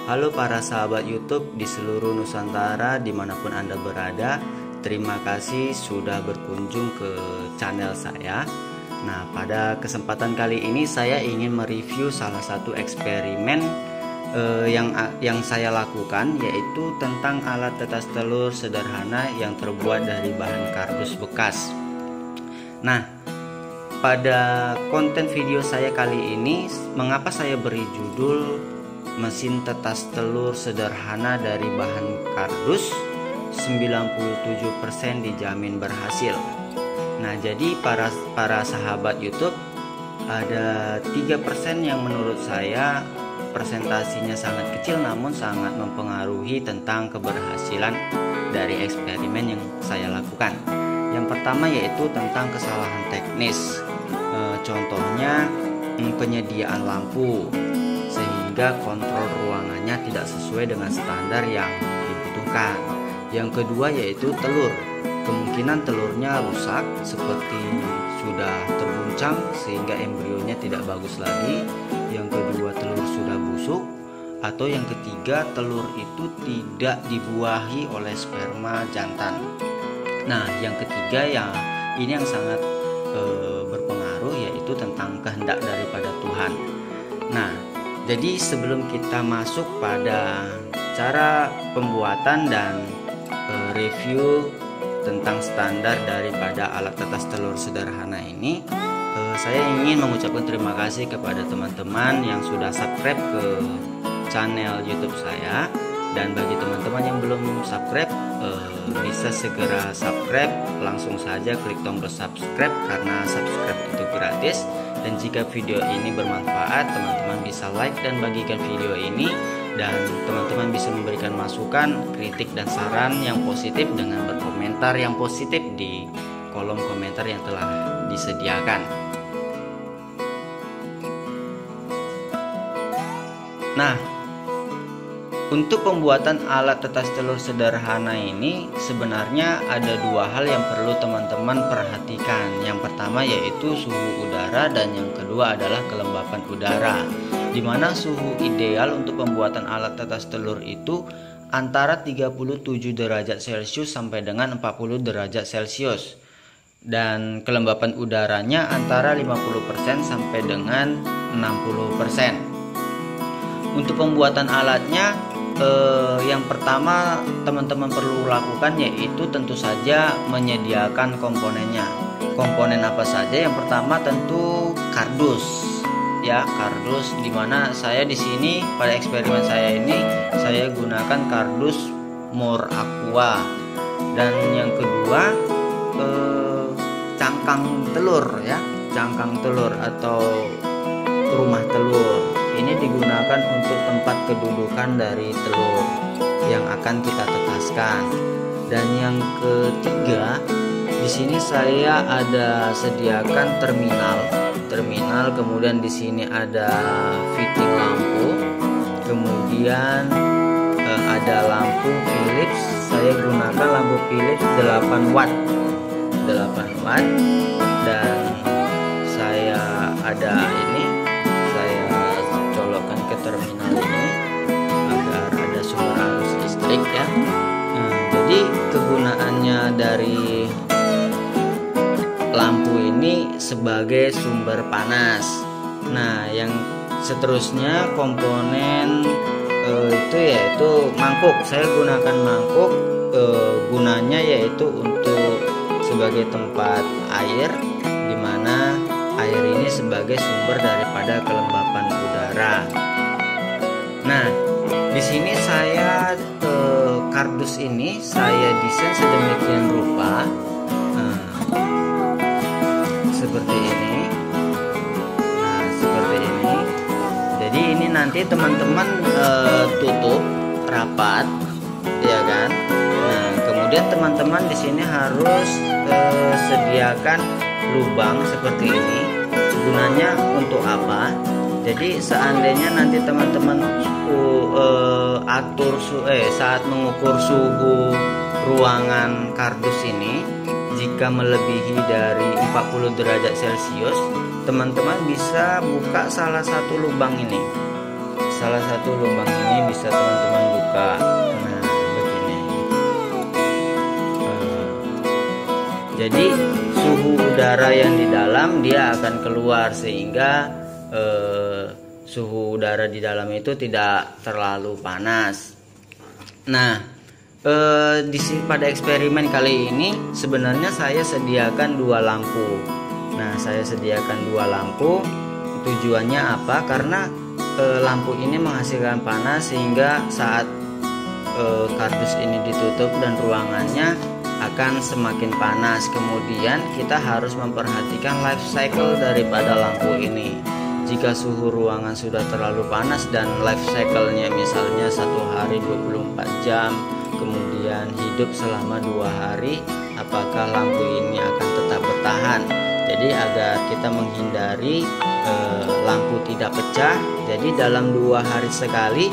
Halo para sahabat YouTube di seluruh Nusantara dimanapun Anda berada. Terima kasih sudah berkunjung ke channel saya. Nah, pada kesempatan kali ini saya ingin mereview salah satu eksperimen yang saya lakukan, yaitu tentang alat tetes telur sederhana yang terbuat dari bahan kardus bekas. Nah, pada konten video saya kali ini, mengapa saya beri judul mesin tetes telur sederhana dari bahan kardus 97% dijamin berhasil. Nah, jadi para sahabat YouTube, ada 3% yang menurut saya presentasinya sangat kecil namun sangat mempengaruhi tentang keberhasilan dari eksperimen yang saya lakukan. Yang pertama yaitu tentang kesalahan teknis. Contohnya penyediaan lampu, sehingga kontrol ruangannya tidak sesuai dengan standar yang dibutuhkan. Yang kedua yaitu telur. Kemungkinan telurnya rusak seperti sudah terguncang sehingga embrionya tidak bagus lagi. Yang kedua, telur sudah busuk. Atau yang ketiga, telur itu tidak dibuahi oleh sperma jantan. Nah, yang ketiga ini yang sangat berpengaruh, yaitu tentang kehendak daripada Tuhan. Nah, jadi sebelum kita masuk pada cara pembuatan dan review tentang standar daripada alat tetes telur sederhana ini, saya ingin mengucapkan terima kasih kepada teman-teman yang sudah subscribe ke channel YouTube saya. Dan bagi teman-teman yang belum subscribe, bisa segera subscribe, langsung saja klik tombol subscribe karena subscribe itu gratis. Dan jika video ini bermanfaat, teman-teman bisa like dan bagikan video ini, dan teman-teman bisa memberikan masukan, kritik dan saran yang positif dengan berkomentar yang positif di kolom komentar yang telah disediakan. Nah, untuk pembuatan alat tetes telur sederhana ini sebenarnya ada dua hal yang perlu teman-teman perhatikan. Yang pertama yaitu suhu udara, dan yang kedua adalah kelembapan udara, di mana suhu ideal untuk pembuatan alat tetes telur itu antara 37 derajat Celcius sampai dengan 40 derajat Celcius, dan kelembapan udaranya antara 50% sampai dengan 60%. Untuk pembuatan alatnya, yang pertama teman-teman perlu lakukan yaitu tentu saja menyediakan komponennya. Komponen apa saja? Yang pertama tentu kardus, ya, kardus, dimana saya di sini pada eksperimen saya ini saya gunakan kardus More Aqua. Dan yang kedua cangkang telur, ya, cangkang telur atau rumah telur. Ini digunakan untuk tempat kedudukan dari telur yang akan kita tetaskan. Dan yang ketiga, di sini saya ada sediakan terminal, kemudian di sini ada fitting lampu, kemudian ada lampu Philips. Saya gunakan lampu Philips 8 watt, dan saya ada colokkan ke terminal ini agar ada sumber arus listrik, ya. Jadi kegunaannya dari lampu ini sebagai sumber panas. Nah, yang seterusnya komponen itu yaitu mangkuk. Saya gunakan mangkuk, gunanya yaitu untuk sebagai tempat air, di mana air ini sebagai sumber daripada kelembapan udara. Nah, di sini saya kardus ini saya desain sedemikian rupa, seperti ini. Nah, seperti ini. Jadi ini nanti teman-teman tutup rapat, ya kan? Nah, kemudian teman-teman di sini harus sediakan lubang seperti ini. Gunanya untuk apa? Jadi seandainya nanti teman-teman saat mengukur suhu ruangan kardus ini, jika melebihi dari 40 derajat Celcius, teman-teman bisa buka salah satu lubang ini salah satu lubang ini bisa teman-teman buka. Nah, begini. Jadi suhu udara yang di dalam dia akan keluar, sehingga suhu udara di dalam itu tidak terlalu panas. Nah, pada eksperimen kali ini sebenarnya saya sediakan 2 lampu. Nah, saya sediakan 2 lampu. Tujuannya apa? Karena lampu ini menghasilkan panas, sehingga saat kardus ini ditutup dan ruangannya akan semakin panas. Kemudian kita harus memperhatikan life cycle daripada lampu ini. Jika suhu ruangan sudah terlalu panas dan life cycle-nya misalnya 1 hari 24 jam, kemudian hidup selama 2 hari, apakah lampu ini akan tetap bertahan? Jadi agar kita menghindari lampu tidak pecah, jadi dalam 2 hari sekali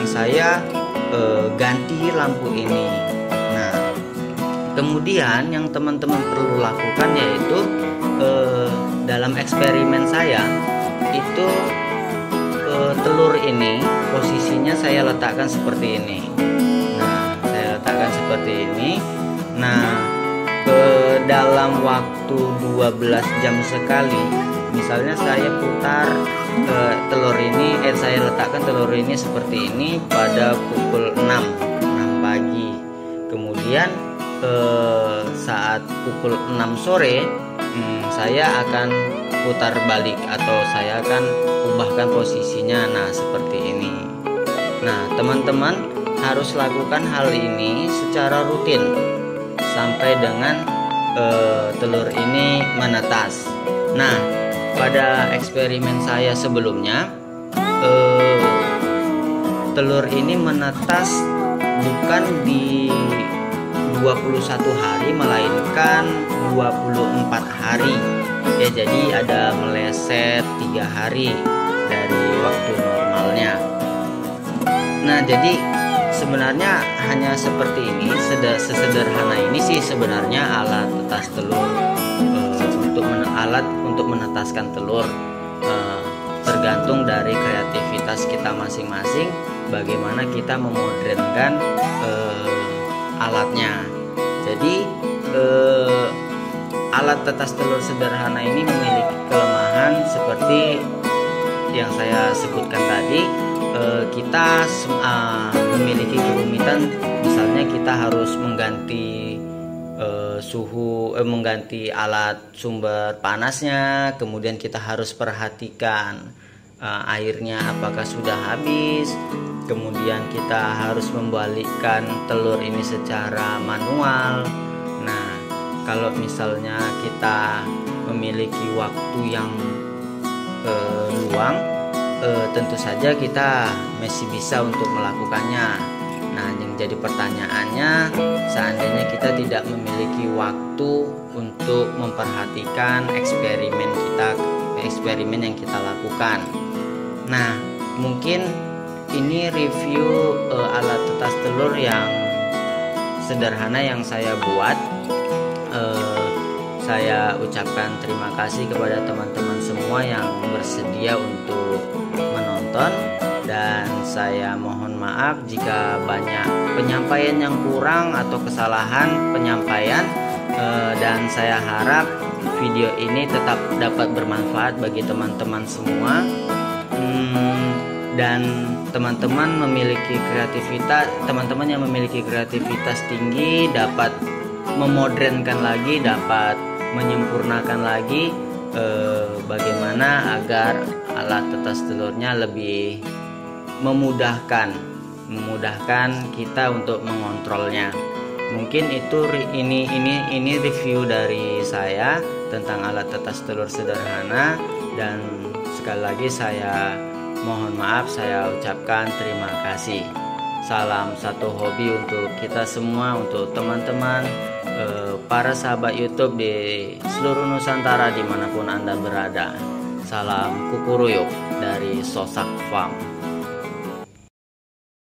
saya ganti lampu ini. Nah, kemudian yang teman-teman perlu lakukan yaitu dalam eksperimen saya itu telur ini posisinya saya letakkan seperti ini. Nah, saya letakkan seperti ini. Nah, dalam waktu 12 jam sekali, misalnya saya putar telur ini, saya letakkan telur ini seperti ini pada pukul 6 pagi. Kemudian saat pukul 6 sore saya akan putar balik atau saya akan ubahkan posisinya. Nah, seperti ini. Nah, teman-teman harus lakukan hal ini secara rutin sampai dengan telur ini menetas. Nah, pada eksperimen saya sebelumnya telur ini menetas bukan di 21 hari melainkan 24 hari. Ya, jadi ada meleset 3 hari dari waktu normalnya. Nah, jadi sebenarnya hanya seperti ini, sesederhana ini sih sebenarnya alat tetas telur, alat untuk menetaskan telur. Tergantung dari kreativitas kita masing-masing bagaimana kita memodernkan alatnya. Jadi alat tetas telur sederhana ini memiliki kelemahan seperti yang saya sebutkan tadi. Kita memiliki kerumitan, misalnya kita harus mengganti mengganti alat sumber panasnya, kemudian kita harus perhatikan airnya apakah sudah habis, kemudian kita harus membalikkan telur ini secara manual. Nah, kalau misalnya kita memiliki waktu yang luang, tentu saja kita masih bisa untuk melakukannya. Nah, yang jadi pertanyaannya, seandainya kita tidak memiliki waktu untuk memperhatikan eksperimen yang kita lakukan. Nah, mungkin ini review alat tetas telur yang sederhana yang saya buat. Saya ucapkan terima kasih kepada teman-teman semua yang bersedia untuk menonton, dan saya mohon maaf jika banyak penyampaian yang kurang atau kesalahan penyampaian, dan saya harap video ini tetap dapat bermanfaat bagi teman-teman semua. Dan teman-teman yang memiliki kreativitas tinggi dapat memodernkan lagi, dapat menyempurnakan lagi bagaimana agar alat tetas telurnya lebih memudahkan kita untuk mengontrolnya. Mungkin itu ini review dari saya tentang alat tetas telur sederhana, dan sekali lagi saya mohon maaf, saya ucapkan terima kasih. Salam satu hobi untuk kita semua, untuk teman-teman para sahabat YouTube di seluruh Nusantara dimanapun Anda berada. Salam kukuruyuk dari Sosak Farm.